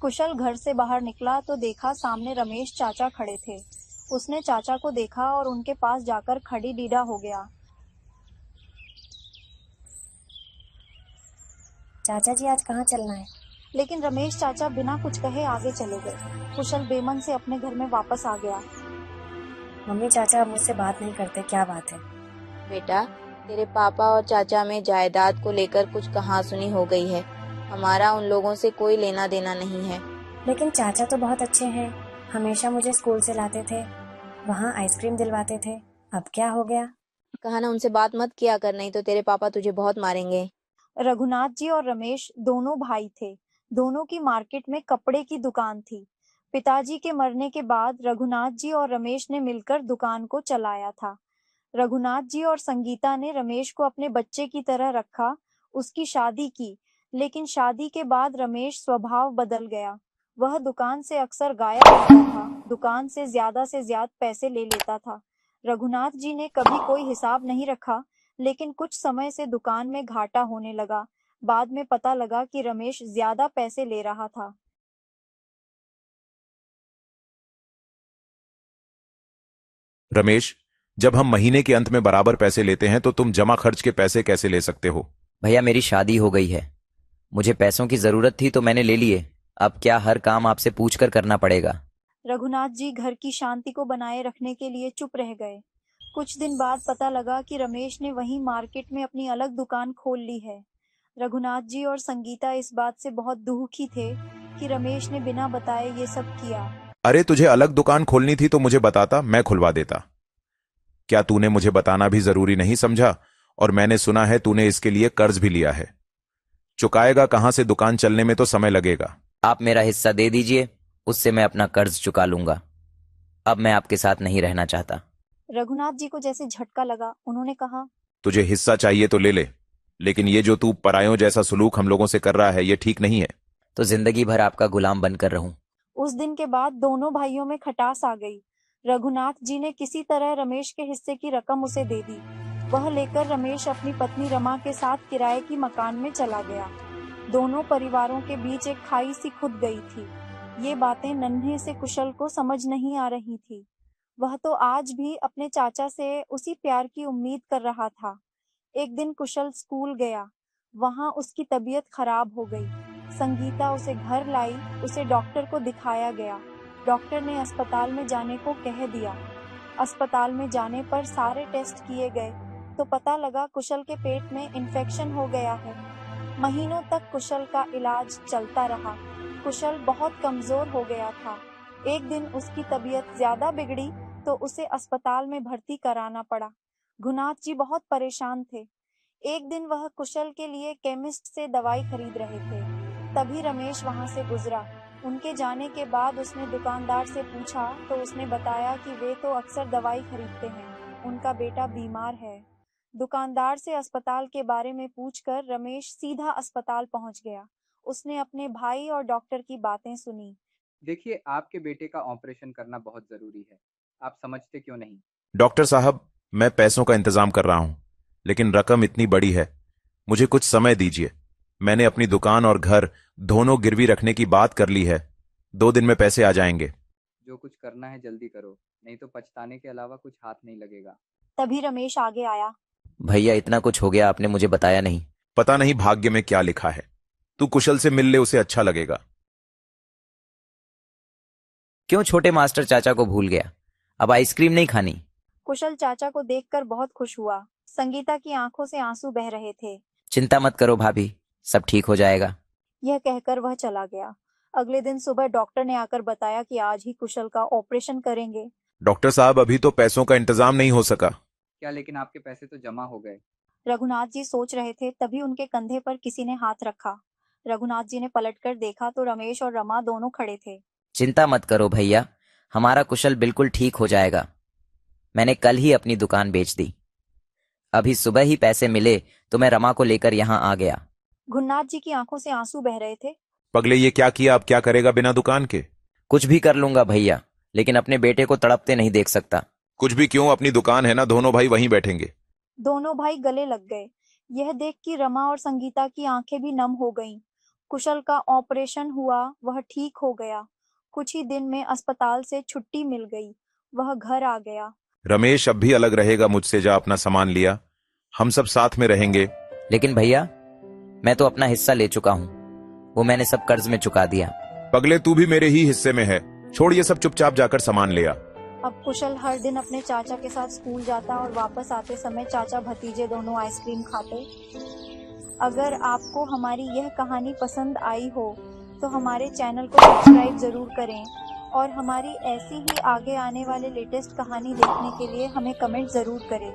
कुशल घर से बाहर निकला तो देखा सामने रमेश चाचा खड़े थे। उसने चाचा को देखा और उनके पास जाकर खड़ी डीडा हो गया। चाचा जी, आज कहाँ चलना है? लेकिन रमेश चाचा बिना कुछ कहे आगे चले गए। कुशल बेमन से अपने घर में वापस आ गया। मम्मी चाचा अब मुझसे बात नहीं करते, क्या बात है? बेटा, तेरे पापा और चाचा में जायदाद को लेकर कुछ कहासुनी हो गई है। हमारा उन लोगों से कोई लेना देना नहीं है। लेकिन चाचा तो बहुत अच्छे हैं, हमेशा मुझे स्कूल से लाते थे, वहाँ आइसक्रीम दिलवाते थे। अब क्या हो गया? कहा ना उनसे बात मत किया कर, नहीं तो तेरे पापा तुझे बहुत मारेंगे। रघुनाथ जी और रमेश दोनों भाई थे। दोनों की मार्केट में कपड़े की दुकान थी। पिताजी के मरने के बाद रघुनाथ जी और रमेश ने मिलकर दुकान को चलाया था। रघुनाथ जी और संगीता ने रमेश को अपने बच्चे की तरह रखा, उसकी शादी की। लेकिन शादी के बाद रमेश स्वभाव बदल गया। वह दुकान से अक्सर गायब रहता था, दुकान से ज्यादा पैसे ले लेता था। रघुनाथ जी ने कभी कोई हिसाब नहीं रखा, लेकिन कुछ समय से दुकान में घाटा होने लगा। बाद में पता लगा कि रमेश ज्यादा पैसे ले रहा था। रमेश, जब हम महीने के अंत में बराबर पैसे लेते हैं तो तुम जमा खर्च के पैसे कैसे ले सकते हो? भैया, मेरी शादी हो गई है, मुझे पैसों की जरूरत थी तो मैंने ले लिए। अब क्या हर काम आपसे पूछकर करना पड़ेगा? रघुनाथ जी घर की शांति को बनाए रखने के लिए चुप रह गए। कुछ दिन बाद पता लगा कि रमेश ने वहीं मार्केट में अपनी अलग दुकान खोल ली है। रघुनाथ जी और संगीता इस बात से बहुत दुखी थे कि रमेश ने बिना बताए ये सब किया। अरे, तुझे अलग दुकान खोलनी थी तो मुझे बताता, मैं खुलवा देता। क्या तूने मुझे बताना भी जरूरी नहीं समझा? और मैंने सुना है तूने इसके लिए कर्ज भी लिया है। चुकाएगा कहां से? दुकान चलने में तो समय लगेगा। आप मेरा हिस्सा दे दीजिए, उससे मैं अपना कर्ज चुका लूंगा। अब मैं आपके साथ नहीं रहना चाहता। रघुनाथ जी को जैसे झटका लगा, उन्होंने कहा, तुझे हिस्सा चाहिए तो ले ले, लेकिन ये जो तू परायों जैसा सुलूक हम लोगों से कर रहा है ये ठीक नहीं है। तो जिंदगी भर आपका गुलाम बनकर रहूं। उस दिन के बाद दोनों भाइयों में खटास आ गई। रघुनाथ जी ने किसी तरह रमेश के हिस्से की रकम उसे दे दी। वह लेकर रमेश अपनी पत्नी रमा के साथ किराए की मकान में चला गया। दोनों परिवारों के बीच एक खाई सी खुद गई थी। ये बातें नन्हे से कुशल को समझ नहीं आ रही थी। वह तो आज भी अपने चाचा से उसी प्यार की उम्मीद कर रहा था। एक दिन कुशल स्कूल गया। वहां उसकी तबीयत खराब हो गई। संगीता उसे घर लाई, उसे डॉक्टर को दिखाया गया। डॉक्टर ने अस्पताल में जाने को कह दिया। अस्पताल में जाने पर सारे टेस्ट किए गए तो पता लगा कुशल के पेट में इन्फेक्शन हो गया है। महीनों तक कुशल का इलाज चलता रहा। कुशल बहुत कमजोर हो गया था। एक दिन उसकी तबीयत ज्यादा बिगड़ी तो उसे अस्पताल में भर्ती कराना पड़ा। गुनाथ जी बहुत परेशान थे। एक दिन वह कुशल के लिए केमिस्ट से दवाई खरीद रहे थे, तभी रमेश वहां से गुजरा। उनके जाने के बाद उसने दुकानदार से पूछा तो उसने बताया कि वे तो अक्सर दवाई खरीदते हैं, उनका बेटा बीमार है। दुकानदार से अस्पताल के बारे में पूछकर रमेश सीधा अस्पताल पहुंच गया। उसने अपने भाई और डॉक्टर की बातें सुनी। देखिए, आपके बेटे का ऑपरेशन करना बहुत ज़रूरी है। आप समझते क्यों नहीं? डॉक्टर साहब, मैं पैसों का इंतजाम कर रहा हूं, लेकिन रकम इतनी बड़ी है, मुझे कुछ समय दीजिए। मैंने अपनी दुकान और घर दोनों गिरवी रखने की बात कर ली है। 2 दिन में पैसे आ जाएंगे। जो कुछ करना है जल्दी करो, नहीं तो पछताने के अलावा कुछ हाथ नहीं लगेगा। तभी रमेश आगे आया। भैया, इतना कुछ हो गया, आपने मुझे बताया नहीं। पता नहीं भाग्य में क्या लिखा है। तू कुशल से मिल ले, उसे अच्छा लगेगा। क्यों छोटे मास्टर चाचा को भूल गया? अब आइसक्रीम नहीं खानी? कुशल चाचा को देखकर बहुत खुश हुआ। संगीता की आंखों से आंसू बह रहे थे। चिंता मत करो भाभी, सब ठीक हो जाएगा। यह कहकर वह चला गया। अगले दिन सुबह डॉक्टर ने आकर बताया कि आज ही कुशल का ऑपरेशन करेंगे। डॉक्टर साहब, अभी तो पैसों का इंतजाम नहीं हो सका। क्या, लेकिन आपके पैसे तो जमा हो गए। रघुनाथ जी सोच रहे थे, तभी उनके कंधे पर किसी ने हाथ रखा। रघुनाथ जी ने पलटकर देखा तो रमेश और रमा दोनों खड़े थे। चिंता मत करो भैया, हमारा कुशल बिल्कुल ठीक हो जाएगा। मैंने कल ही अपनी दुकान बेच दी। अभी सुबह ही पैसे मिले तो मैं रमा को लेकर यहाँ आ गया। गुन्नाथ जी की आंखों से आंसू बह रहे थे। पगले, ये क्या किया? अब क्या करेगा बिना दुकान के? कुछ भी कर लूंगा भैया, लेकिन अपने बेटे को तड़पते नहीं देख सकता। कुछ भी क्यों, अपनी दुकान है ना, दोनों भाई वहीं बैठेंगे। दोनों भाई गले लग गए। यह देख कि रमा और संगीता की आंखें भी नम हो गईं। कुशल का ऑपरेशन हुआ, वह ठीक हो गया। कुछ ही दिन में अस्पताल से छुट्टी मिल गई, वह घर आ गया। रमेश अब भी अलग रहेगा मुझसे, जा अपना सामान लिया, हम सब साथ में रहेंगे। लेकिन भैया, मैं तो अपना हिस्सा ले चुका हूँ, वो मैंने सब कर्ज में चुका दिया। पगले तू भी मेरे ही हिस्से में है, छोड़ ये सब, चुपचाप जाकर सामान ले आ। अब कुशल हर दिन अपने चाचा के साथ स्कूल जाता और वापस आते समय चाचा भतीजे दोनों आइसक्रीम खाते। अगर आपको हमारी यह कहानी पसंद आई हो तो हमारे चैनल को सब्सक्राइब जरूर करें और हमारी ऐसी ही आगे आने वाले लेटेस्ट कहानी देखने के लिए हमें कमेंट जरूर करें।